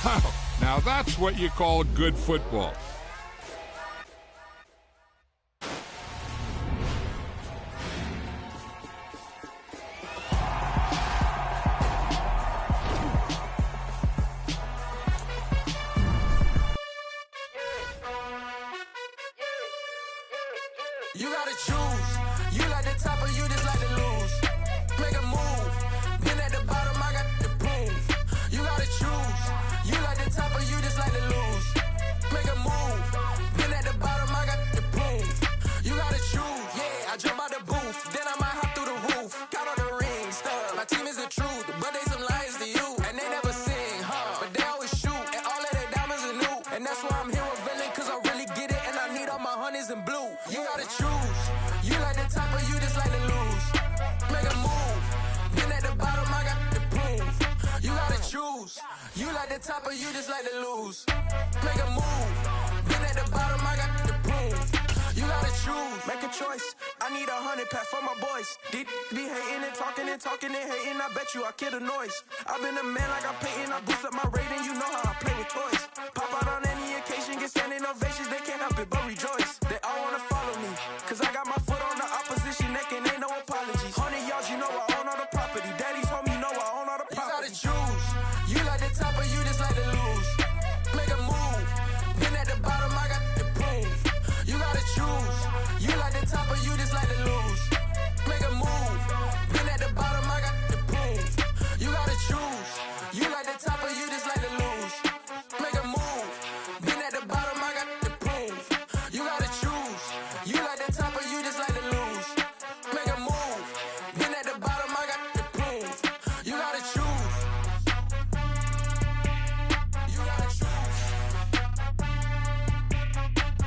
Wow, now that's what you call good football. You gotta choose. You like the top or you just like to lose. Make a move. Been at the bottom, I got the proof. You gotta choose. You like the top or you just like to lose. Make a move. Been at the bottom, I got the proof. You gotta choose. Yeah, I jump out the booth. Then I might hop through the roof. Got all the rings, stuff. My team is the truth, but they some liars to you. And they never sing, but they always shoot. And all of their diamonds are new. And that's why I'm here with villain, cause I really get it. And I need all my honeys in blue. You gotta choose. You like the top or you just like to lose. Make a move. Been at the bottom, I got the proof. You gotta choose. You like the top or you just like to lose. Make a move. Been at the bottom, I got the proof. You gotta choose. Make a choice. I need 100 pack for my boys. Be hating and talking and talking and hating. I bet you I kill the noise. I've been a man like I'm painting. I boost up my rating. You know how I play with toys. Pop out on any occasion, get standing ovations. They can't help it but rejoice. They all wanna follow me, cause I got my foot on the opposition neck and ain't no apologies. 100 yards, you know I own all the property. Daddy's home, you know I own all the property. You gotta choose. You like the top or you just like to lose. Make a move. Been at the bottom, I got the proof. You gotta choose. You like the top or you just like to lose. Make a move. Been at the bottom, I got the proof. You gotta choose. You like the top or you just like to lose. Make a move. Been at the bottom, I got the proof. You gotta choose. You like the top or you just like to lose. Make a move. Been at the bottom, I got the proof. You gotta choose. You gotta choose.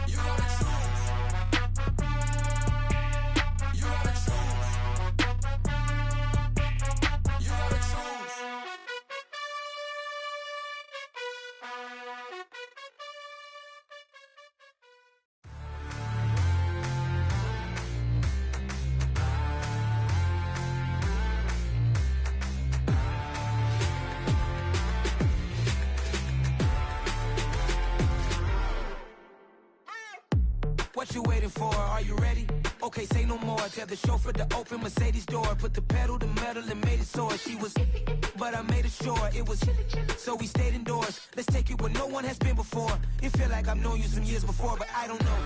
You gotta choose. You gotta choose. You gotta choose. What you waiting for? Are you ready? Okay, say no more. Tell the chauffeur to open Mercedes door. Put the pedal to metal and made it soar. She was, but I made it sure it was. So we stayed indoors. Let's take it where no one has been before. It feel like I've known you some years before, but I don't know.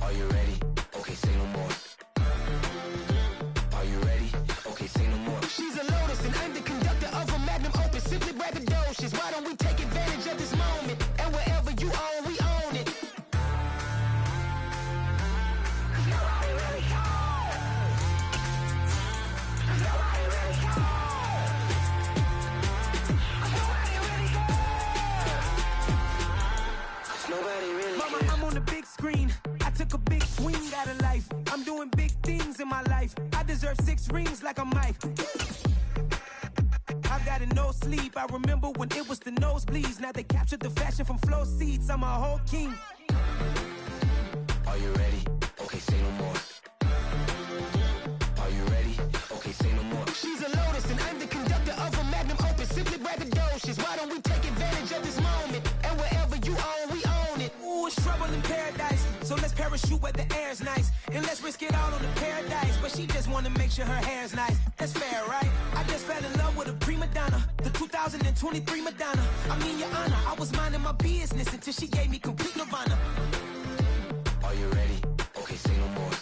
Are you ready? Okay, say no more. Are you ready? Okay, say no more. She's a Lotus and I'm the conductor of a magnum opus. Simply braggadocious. Why don't we take advantage of this moment? And wherever you own, we own it. Mama, I'm on the big screen. I took a big swing out of life. I'm doing big things in my life. I deserve 6 rings like I'm Mike. I've got a no sleep. I remember when it was the nosebleeds. Now they captured the fashion from flow seats. I'm a whole king. Are you ready? Okay, say no more. Are you ready? Okay, say no more. She's a Lotus and I'm the conductor of a magnum opus. Simply braggadocious. Why don't we take advantage of this moment? And wherever you own, we own it. Ooh, it's trouble in paradise. So let's parachute where the air's nice. And let's risk it all on the paradise. But she just wanna make sure her hair's nice. That's fair, right? I just fell in love with a prima donna. The 2023 Madonna. I mean, your honor, I was minding my business until she gave me complete nirvana. Are you ready? Okay, say no more.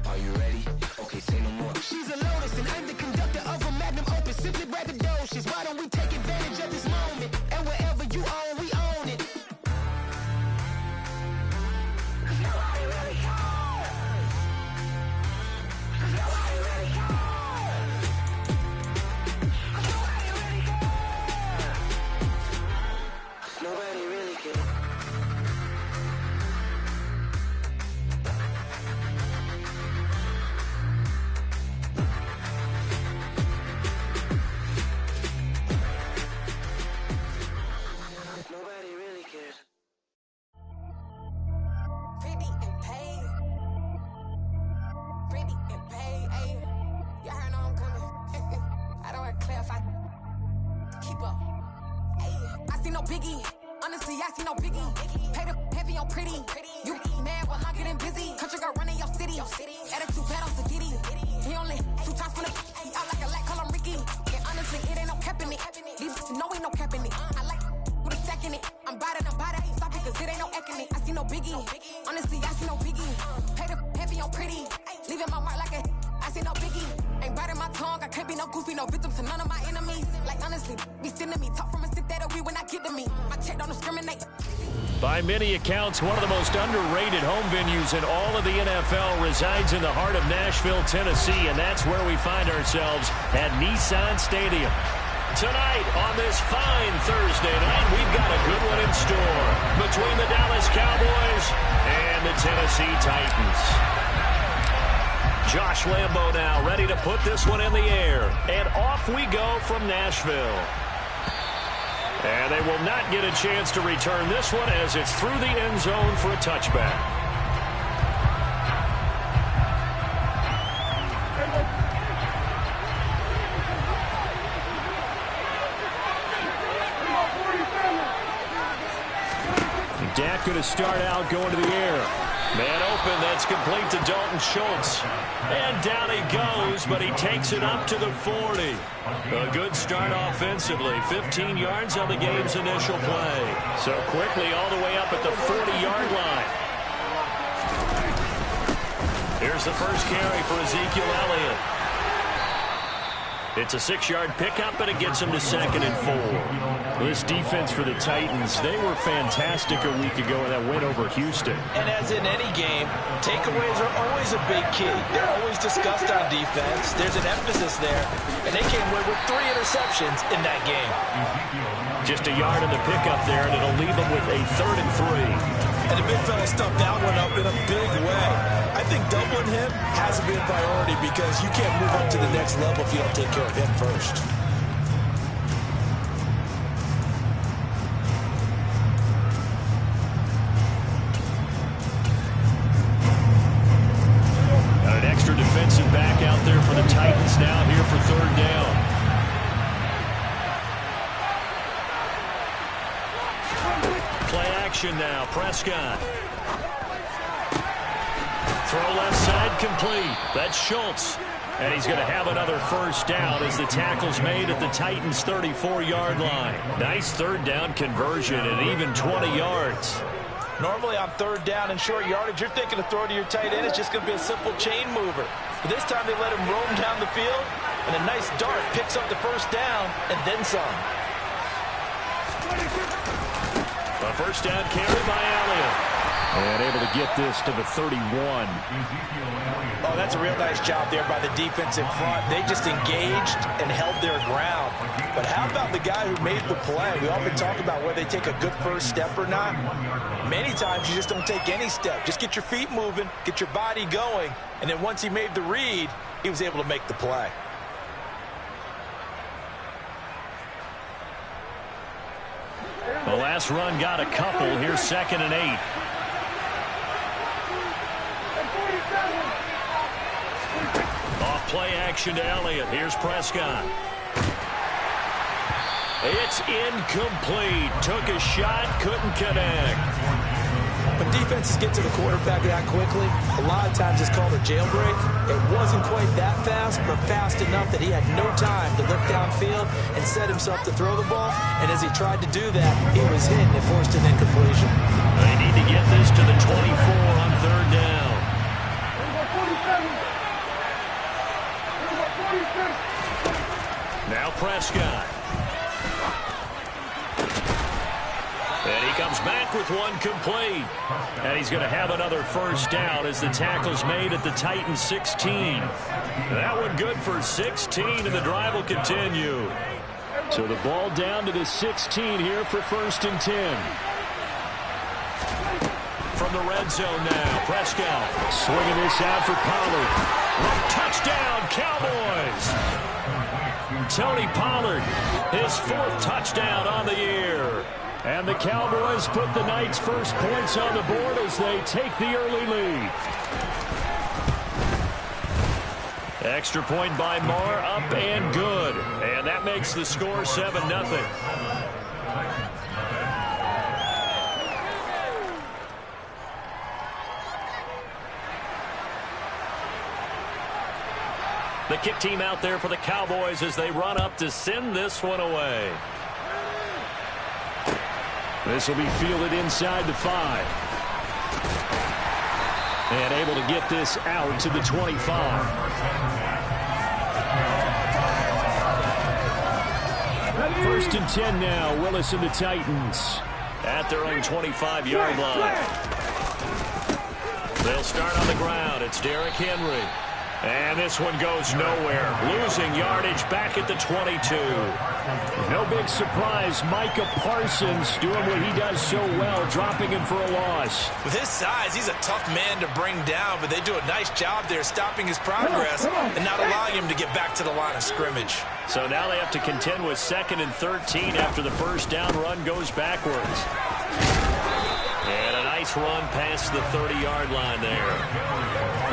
Are you ready? Okay, say no more. She's a Lotus and I'm the conductor of a magnum opus. Simply braggadocious. Why don't we take advantage of this moment? And wherever you own, we own it. Nobody really cares. Nobody really cares. Nobody really cares. Nobody really cares. see no biggie. Honestly, I see no biggie. Pay the heavy on pretty. You mad while I'm getting busy. Country girl running your city. Attitude bad on spaghetti. He only 2 times from the he out like a lack, call him Ricky. And honestly, it ain't no cap in it. These know ain't no cap in it. I like with a stack in it. I'm about it, ain't stop it, cause it ain't no acting it. I see no biggie. Honestly, I see no biggie. Pay the heavy on pretty. Leaving my mark like a I see no biggie. Ain't biting my tongue. I can't be no goofy, no victim to none of my enemies. Like honestly, be sending me talk from a stick that'll be when I get to me. My check don't discriminate. By many accounts, one of the most underrated home venues in all of the NFL resides in the heart of Nashville, Tennessee, and that's where we find ourselves at Nissan Stadium. Tonight, on this fine Thursday night, we've got a good one in store between the Dallas Cowboys and the Tennessee Titans. Josh Lambo now ready to put this one in the air, and off we go from Nashville. And they will not get a chance to return this one as it's through the end zone for a touchback. Dak going to start out going to the air. Man open, that's complete to Dalton Schultz. And down he goes, but he takes it up to the 40. A good start offensively. 15 yards on the game's initial play. So quickly all the way up at the 40-yard line. Here's the first carry for Ezekiel Elliott. It's a 6-yard pickup, and it gets him to 2nd and 4. This defense for the Titans, they were fantastic a week ago in that win over Houston. And as in any game, takeaways are always a big key. They're always discussed on defense. There's an emphasis there, and they came away with 3 interceptions in that game. Just a yard in the pickup there, and it'll leave them with a 3rd and 3. And the big fella stuffed that one up in a big way. I think doubling him has to be a priority because you can't move up to the next level if you don't take care of him first. Got an extra defensive back out there for the Titans now here for 3rd down. Play action now. Prescott. Throw left side complete. That's Schultz. And he's going to have another first down as the tackle's made at the Titans' 34-yard line. Nice 3rd down conversion and even 20 yards. Normally on 3rd down and short yardage, you're thinking of throw to your tight end. It's just going to be a simple chain mover. But this time they let him roam down the field, and a nice dart picks up the first down and then some. A first down carry by Elliott. And able to get this to the 31. Oh, that's a real nice job there by the defense in front. They just engaged and held their ground. But how about the guy who made the play? We often talk about whether they take a good first step or not. Many times you just don't take any step. Just get your feet moving, get your body going, and then once he made the read, he was able to make the play. The last run got a couple. Here's 2nd and 8. Off play action to Elliott. Here's Prescott. It's incomplete. Took a shot, couldn't connect. When defenses get to the quarterback that quickly, a lot of times it's called a jailbreak. It wasn't quite that fast, but fast enough that he had no time to look downfield and set himself to throw the ball. And as he tried to do that, he was hit and forced an incompletion. They need to get this to the 24 on 3rd down. Now Prescott. And he comes back with one complete. And he's going to have another first down as the tackle's made at the Titans' 16. That one good for 16, and the drive will continue. So the ball down to the 16 here for 1st and 10. From the red zone now, Prescott swinging this out for Pollard. Touchdown, Cowboys! Tony Pollard, his 4th touchdown on the year. And the Cowboys put the Knights' first points on the board as they take the early lead. Extra point by Marr, up and good. And that makes the score 7-0. The kick team out there for the Cowboys as they run up to send this one away. This will be fielded inside the 5. And able to get this out to the 25. First and 10 now. Willis and the Titans at their own 25-yard line. They'll start on the ground. It's Derrick Henry. And this one goes nowhere. Losing yardage back at the 22. No big surprise. Micah Parsons doing what he does so well, dropping him for a loss. With his size, he's a tough man to bring down, but they do a nice job there stopping his progress and not allowing him to get back to the line of scrimmage. So now they have to contend with 2nd and 13 after the first down run goes backwards. And a nice run past the 30-yard line there.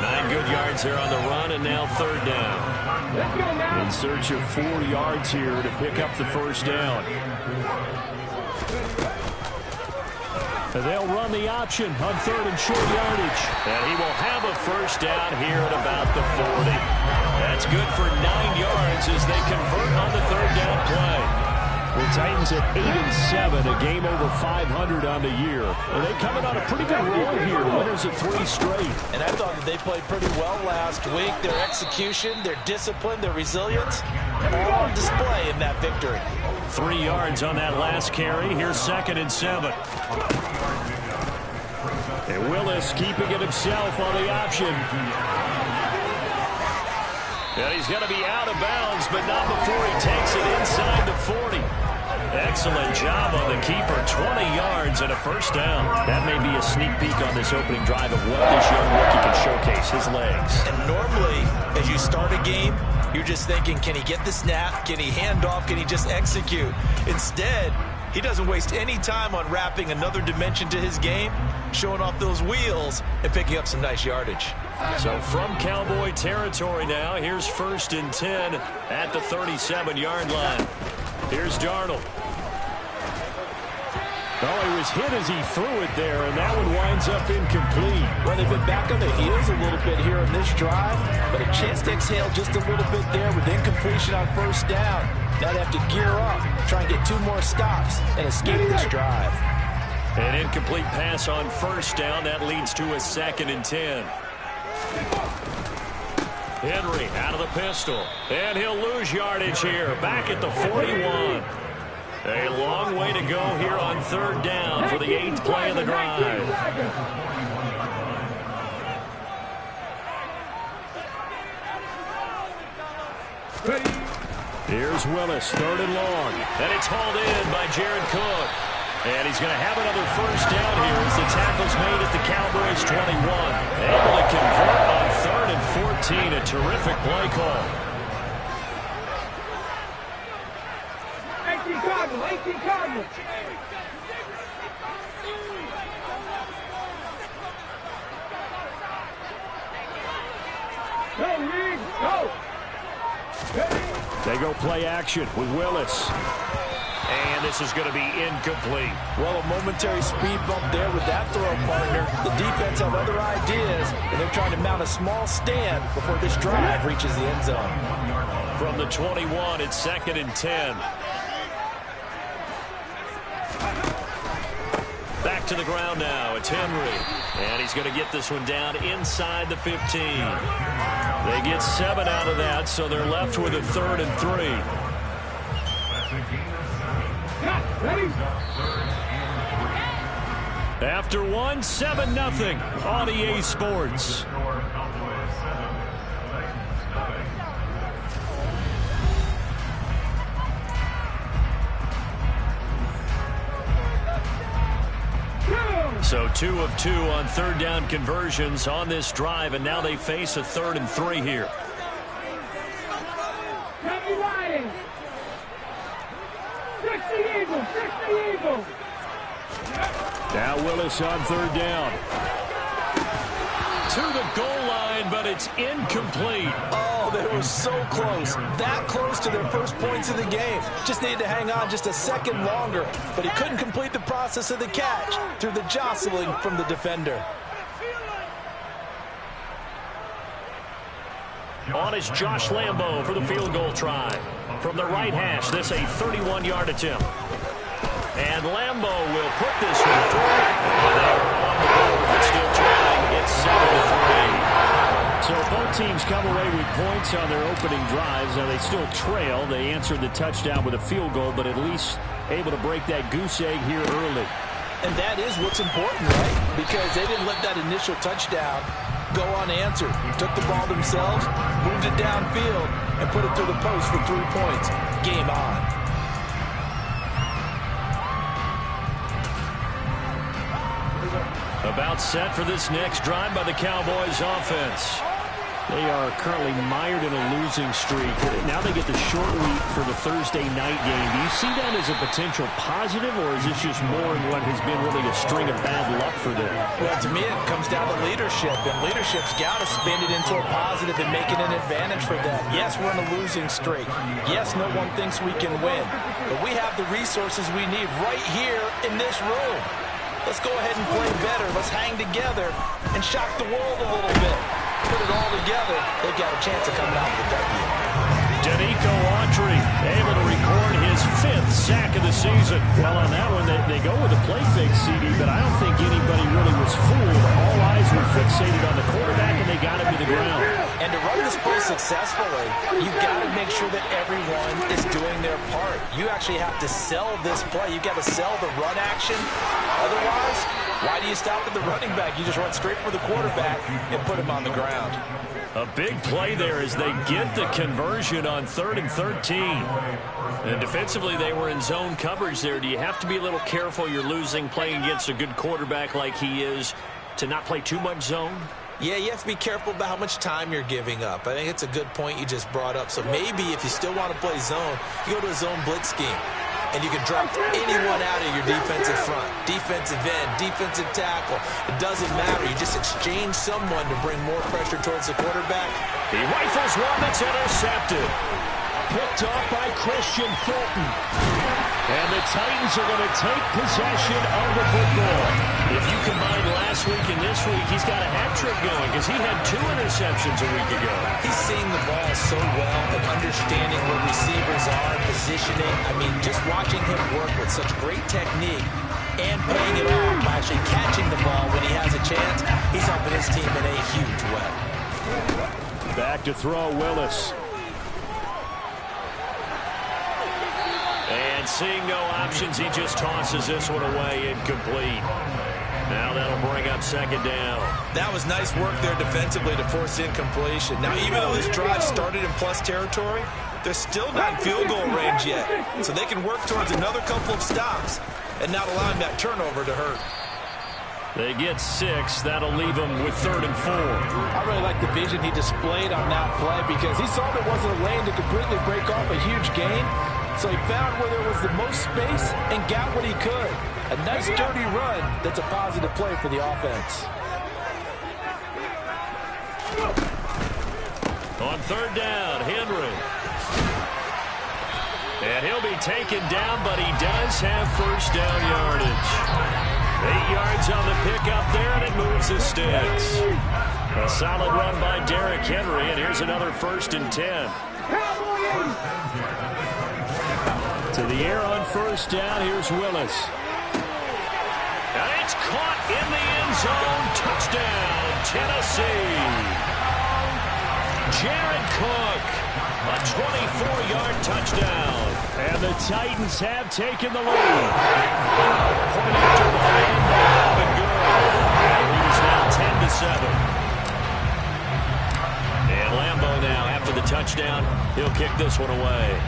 9 good yards there on the run, and now 3rd down. In search of 4 yards here to pick up the first down. They'll run the option on 3rd and short yardage. And he will have a first down here at about the 40. That's good for 9 yards as they convert on the 3rd down play. The Titans at 8-7, a game over 500 on the year. And they coming on a pretty good roll here, winners of 3 straight. And I thought that they played pretty well last week. Their execution, their discipline, their resilience, all on display in that victory. 3 yards on that last carry. Here's 2nd and 7. And Willis keeping it himself on the option. And he's going to be out of bounds, but not before he takes it inside the 40. Excellent job on the keeper. 20 yards and a first down. That may be a sneak peek on this opening drive of what this young rookie can showcase, his legs. And normally, as you start a game, you're just thinking, can he get the snap? Can he hand off? Can he just execute? Instead, he doesn't waste any time on wrapping another dimension to his game, showing off those wheels and picking up some nice yardage. So from Cowboy territory now, here's 1st and 10 at the 37-yard line. Here's Darnold. Oh, he was hit as he threw it there, and that one winds up incomplete. Well, they've been back on the heels a little bit here in this drive, but a chance to exhale just a little bit there with incompletion on first down. Now they have to gear up, try and get 2 more stops, and escape this drive. An incomplete pass on first down. That leads to a 2nd and 10. Henry out of the pistol. And he'll lose yardage here. Back at the 41. A long way to go here on 3rd down for the 8th play of the drive. Here's Willis, 3rd and long. And it's hauled in by Jared Cook. And he's going to have another first down here as the tackle's made at the Cowboys 21. Able to convert on 3rd and 14. A terrific play call. 18 Cardinals. Go, Reed, go. They go play action with Willis. And this is going to be incomplete. Well, a momentary speed bump there with that throw partner. The defense have other ideas, and they're trying to mount a small stand before this drive reaches the end zone. From the 21, it's 2nd and 10. Back to the ground now. It's Henry. And he's going to get this one down inside the 15. They get 7 out of that, so they're left with a 3rd and 3. After 1, 7-0 on EA Sports. So 2 of 2 on 3rd down conversions on this drive, and now they face a 3rd and 3 here. Now Willis on 3rd down. To the goal line, but it's incomplete. Oh, they were so close. That close to their first points of the game. Just needed to hang on just a second longer. But he couldn't complete the process of the catch through the jostling from the defender. On is Josh Lambo for the field goal try. From the right hash, this a 31-yard attempt. And Lambo will put this one through. And they are on the board, but still trailing. It's 7-3. So both teams come away with points on their opening drives. Now they still trail. They answered the touchdown with a field goal, but at least able to break that goose egg here early. And that is what's important, right? Because they didn't let that initial touchdown go unanswered. Took the ball themselves, moved it downfield, and put it through the post for 3 points. Game on. About set for this next drive by the Cowboys offense. They are currently mired in a losing streak. Now they get the short week for the Thursday night game. Do you see that as a potential positive, or is this just more in what has been really a string of bad luck for them? Well, to me, it comes down to leadership, and leadership's got to spin it into a positive and make it an advantage for them. Yes, we're in a losing streak. Yes, no one thinks we can win, but we have the resources we need right here in this room. Let's go ahead and play better. Let's hang together and shock the world a little bit. Put it all together, they've got a chance of coming out with a W. Danico Autry able to record his 5th sack of the season. Well, on that one, they go with a play fake, CD, but I don't think anybody really was fooled. All eyes were fixated on the quarterback, and they got him to the ground. And to run this play successfully, you've got to make sure that everyone is doing their part. You actually have to sell this play. You've got to sell the run action. Otherwise, why do you stop at the running back? You just run straight for the quarterback and put him on the ground. A big play there as they get the conversion on 3rd and 13. And defensively, they were in zone coverage there. Do you have to be a little careful? You're losing playing against a good quarterback like he is to not play too much zone? Yeah, you have to be careful about how much time you're giving up. I think it's a good point you just brought up. So maybe if you still want to play zone, you go to a zone blitz scheme. And you can drop anyone out of your defensive front. Defensive end, defensive tackle. It doesn't matter. You just exchange someone to bring more pressure towards the quarterback. He rifles one that's intercepted. Picked off by Christian Fulton. And the Titans are going to take possession of the football. If you combine last week and this week, he's got a hat trick going because he had 2 interceptions a week ago. He's seeing the ball so well and understanding where receivers are, positioning. I mean, just watching him work with such great technique and paying it off by actually catching the ball when he has a chance, he's helping his team in a huge way. Back to throw Willis. And seeing no options, he just tosses this one away, incomplete. Now that'll bring up 2nd down. That was nice work there defensively to force incompletion. Now, even though this drive started in plus territory, they're still not in field goal range yet. So they can work towards another couple of stops and not allowing that turnover to hurt. They get 6. That'll leave them with 3rd and 4. I really like the vision he displayed on that play because he saw there wasn't a lane to completely break off a huge gain. So he found where there was the most space and got what he could. A nice dirty run that's a positive play for the offense. On 3rd down, Henry. And he'll be taken down, but he does have 1st down yardage. 8 yards on the pickup there, and it moves the sticks. A solid run by Derrick Henry, and here's another 1st and 10. To the air on 1st down, here's Willis. And it's caught in the end zone. Touchdown, Tennessee. Jared Cook, a 24-yard touchdown. And the Titans have taken the lead. Point after ball up and good. The lead is now 10-7. And Lambo now, after the touchdown, he'll kick this one away.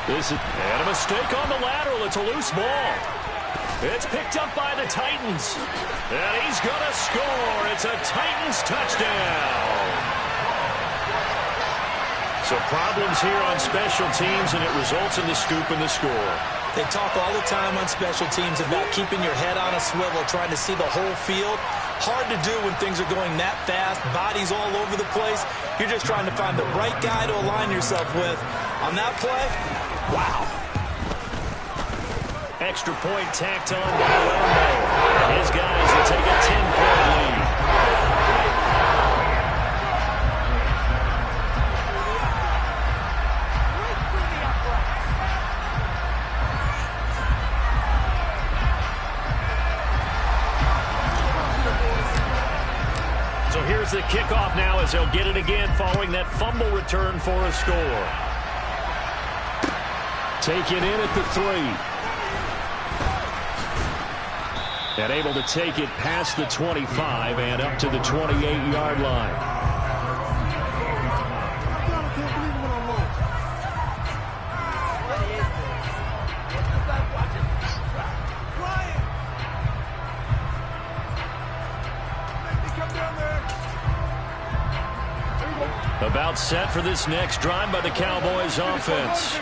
And a mistake on the lateral. It's a loose ball. It's picked up by the Titans. And he's going to score. It's a Titans touchdown. So problems here on special teams, and it results in the scoop and the score. They talk all the time on special teams about keeping your head on a swivel, trying to see the whole field. Hard to do when things are going that fast, bodies all over the place. You're just trying to find the right guy to align yourself with. On that play, wow. Extra point tacked on by Lambo. His guys will take a 10-point lead. Here's the kickoff now as they'll get it again following that fumble return for a score. Taken in at the 3. And able to take it past the 25 and up to the 28-yard line. About set for this next drive by the Cowboys offense.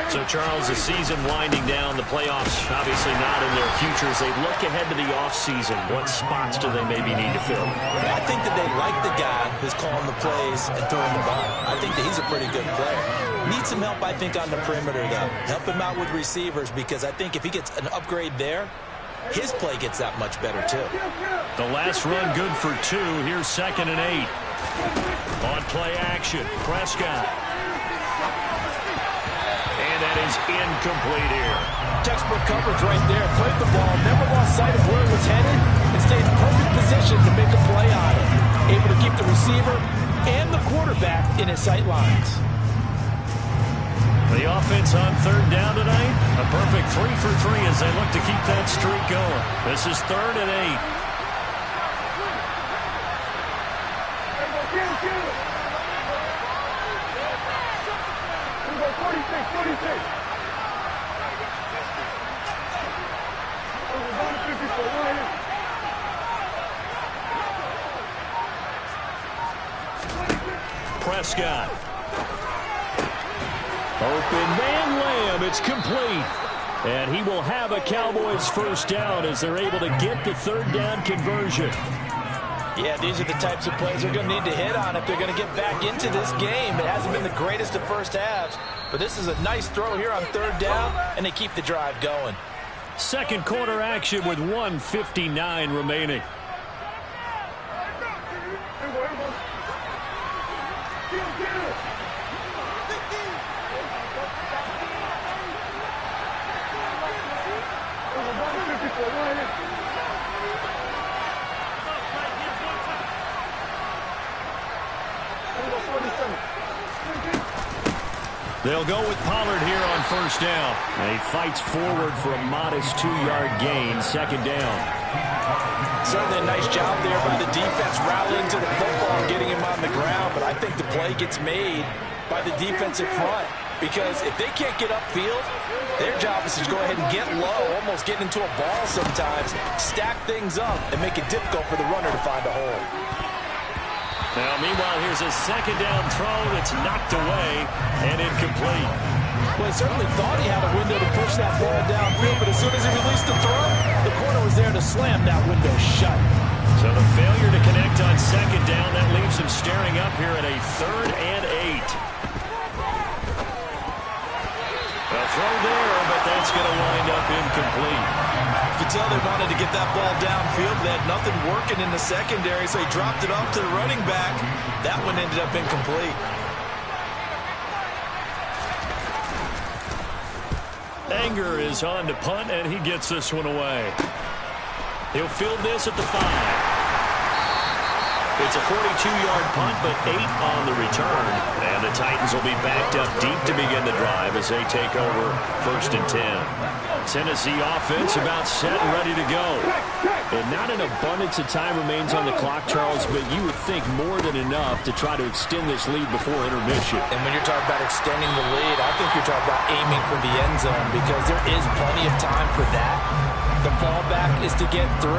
So, Charles, the season winding down, the playoffs obviously not in their future. As they look ahead to the offseason, what spots do they maybe need to fill? I think that they like the guy who's calling the plays and throwing the ball. I think that he's a pretty good player. Needs some help, I think, on the perimeter, though. Help him out with receivers, because I think if he gets an upgrade there, his play gets that much better, too. The last run good for 2. Here's 2nd and 8. On play action, Prescott. And that is incomplete here. Textbook coverage right there. Played the ball, never lost sight of where it was headed, and stayed in perfect position to make a play on it. Able to keep the receiver and the quarterback in his sight lines. The offense on 3rd down tonight. A perfect 3 for 3 as they look to keep that streak going. This is 3rd and 8. Prescott. Open man Lamb. It's complete. And he will have a Cowboys first down as they're able to get the 3rd down conversion. Yeah, these are the types of plays they're going to need to hit on if they're going to get back into this game. It hasn't been the greatest of first halves, but this is a nice throw here on 3rd down, and they keep the drive going. Second quarter action with 1:59 remaining. They'll go with Pollard here on 1st down. And he fights forward for a modest 2-yard gain, 2nd down. Certainly a nice job there by the defense rallying to the football and getting him on the ground, but I think the play gets made by the defensive front, because if they can't get upfield, their job is to go ahead and get low, almost get into a ball sometimes, stack things up, and make it difficult for the runner to find a hole. Now, meanwhile, here's a 2nd down throw that's knocked away and incomplete. Well, he certainly thought he had a window to push that ball downfield, but as soon as he released the throw, the corner was there to slam that window shut. So the failure to connect on 2nd down, that leaves him staring up here at a 3rd and 8. A throw there, but that's going to wind up incomplete. You can tell they wanted to get that ball downfield. They had nothing working in the secondary, so he dropped it off to the running back. That one ended up incomplete. Anger is on to punt, and he gets this one away. He'll field this at the 5. It's a 42-yard punt, but 8 on the return. And the Titans will be backed up deep to begin the drive as they take over 1st and 10. Tennessee offense about set and ready to go. And not an abundance of time remains on the clock, Charles, but you would think more than enough to try to extend this lead before intermission. And when you're talking about extending the lead, I think you're talking about aiming for the end zone, because there is plenty of time for that. The fallback is to get 3.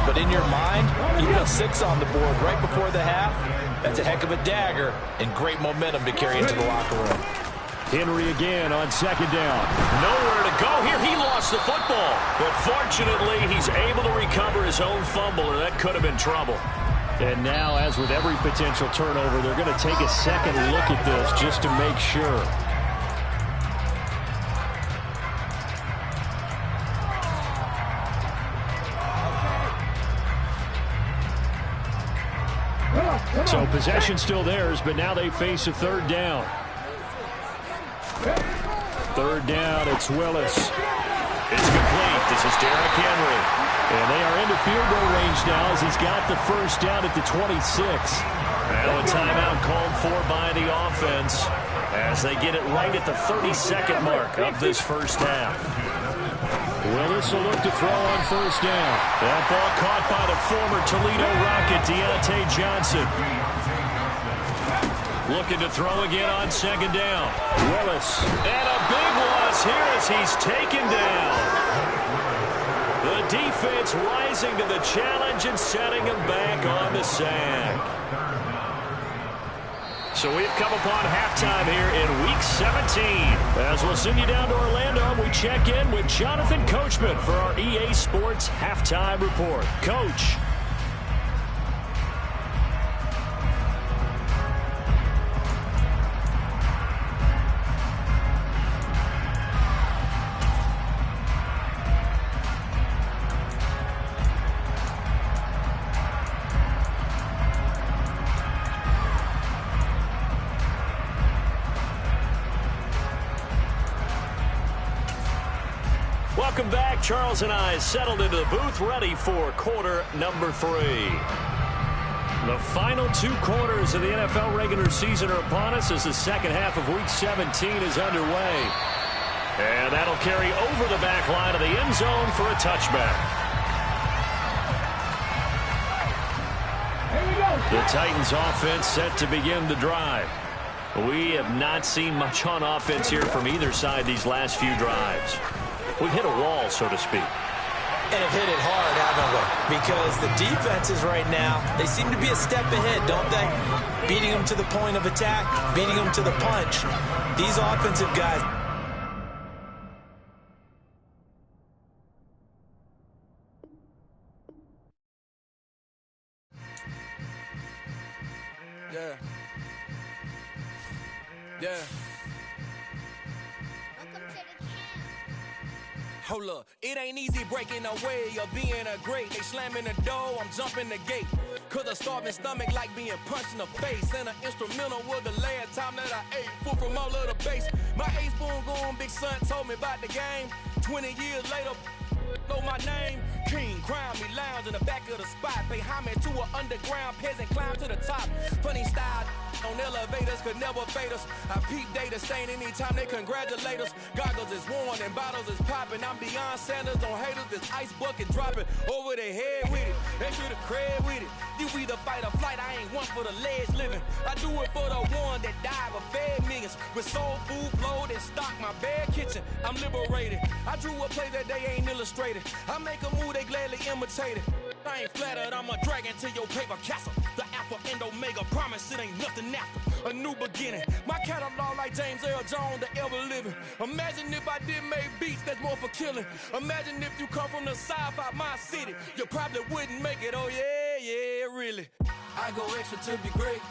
But in your mind, you put 6 on the board right before the half. That's a heck of a dagger and great momentum to carry into the locker room. Henry again on 2nd down. Nowhere to go here. He lost the football. But fortunately, he's able to recover his own fumble, or that could have been trouble. And now, as with every potential turnover, they're going to take a second look at this just to make sure. So possession still theirs, but now they face a 3rd down. 3rd down, it's Willis. It's complete. This is Derrick Henry. And they are into field goal range now as he's got the first down at the 26. Now a timeout called for by the offense as they get it right at the 32nd mark of this first half. Willis will look to throw on first down. That ball caught by the former Toledo Rocket, Deontay Johnson. Looking to throw again on second down. Willis. And a big loss here as he's taken down. The defense rising to the challenge and setting him back on the sack. So we've come upon halftime here in Week 17. As we'll send you down to Orlando, we check in with Jonathan Coachman for our EA Sports Halftime Report. Coach. Welcome back. Charles and I settled into the booth, ready for quarter number 3. The final 2 quarters of the NFL regular season are upon us as the second half of Week 17 is underway. And that'll carry over the back line of the end zone for a touchback. Here we go. The Titans offense set to begin the drive. We have not seen much on offense here from either side these last few drives. We've hit a wall, so to speak. And have hit it hard, haven't we? Because the defenses right now, they seem to be a step ahead, don't they? Beating them to the point of attack, beating them to the punch. These offensive guys. Yeah. Yeah. Hold up, it ain't easy breaking away or being a great. They slamming the door, I'm jumping the gate. Cause a starving stomach like being punched in the face. And an instrumental was the last time that I ate food from all of the base. My ace-spoon going big son told me about the game. 20 years later, know my name. King, crown me, lounge in the back of the spot. Pay homage to an underground peasant, climb to the top. Funny style on elevators could never fade us. I peep data stain anytime they congratulate us. Goggles is worn and bottles is popping. I'm Deion Sanders on haters, this ice bucket dropping over their head with it. They should have cred with it. You either fight or flight, I ain't one for the ledge living. I do it for the one that died but fed millions. With soul food flowed and stocked my bare kitchen. I'm liberated. I drew a play that they ain't illustrated. I make a move, they gladly imitate it. I ain't flattered, I'm a dragon to your paper castle. The Alpha and Omega, promise it ain't nothing after. A new beginning. My catalog like James Earl Jones, the ever living. Imagine if I did make beats that's more for killing. Imagine if you come from the sci-fi, my city. You probably wouldn't make it, oh yeah, yeah, really. I go extra to be great.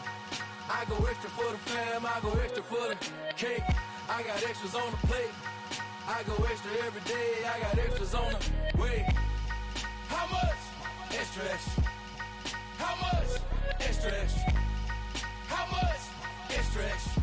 I go extra for the fam, I go extra for the cake. I got extras on the plate. I go extra every day, I got extras on the way. How much? Extra, extra. How much? Extra, extra. How much? Extra, extra.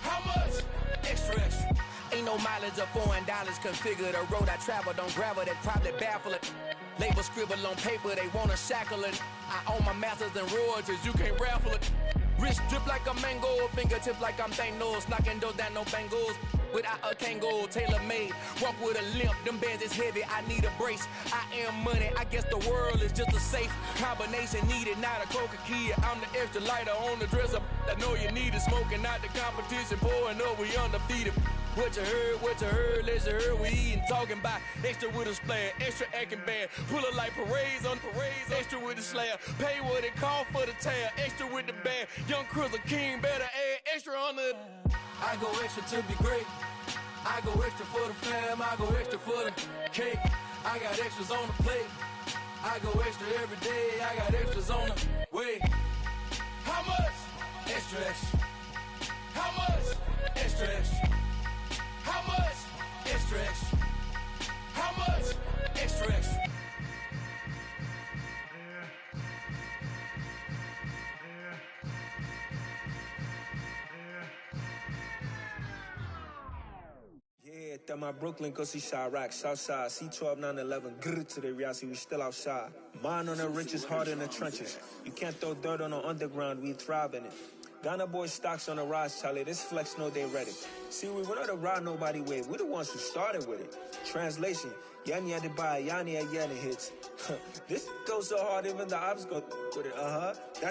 How much? Extra, extra. Ain't no mileage of $4 configure the road I travel. Don't gravel, that probably baffle it. Label scribble on paper, they wanna shackle it. I own my masters and royalties, you can't raffle it. Wrist drip like a mango, fingertips like I'm Thanos. Knocking those down, no bangles. Without a Kango, tailor-made. Walk with a limp, them bands is heavy, I need a brace. I am money, I guess the world is just a safe combination needed, not a coca key. I'm the extra lighter on the dresser. I know you need it, smoking out the competition, pouring up, we undefeated. What you heard, let's heard, we eating, talking about extra with a splash, extra acting bad, pull it like parades on parades, extra with the slab, pay what it cost for the tab, extra with the bag, young Crizzle King, better add extra on the. I go extra to be great, I go extra for the fam, I go extra for the cake, I got extras on the plate, I go extra every day, I got extras on the way. How much? Extra, extra. How much? Extra, extra. How much? Extra, extra. How much? Extra, extra. Yeah, That my Brooklyn, go see Chirac, Southside, C12, 911, grrr to the reality, we still outside. Mine on the richest, heart in the trenches. You can't throw dirt on the underground, we thrive in it. Ghana boys stocks on the rise, Charlie, this flex know they ready. See, we went on the ride nobody with, we the ones who started with it. Translation, Yani had to buy, Yani had Yanni hits. This goes so hard, even the ops go with it, That's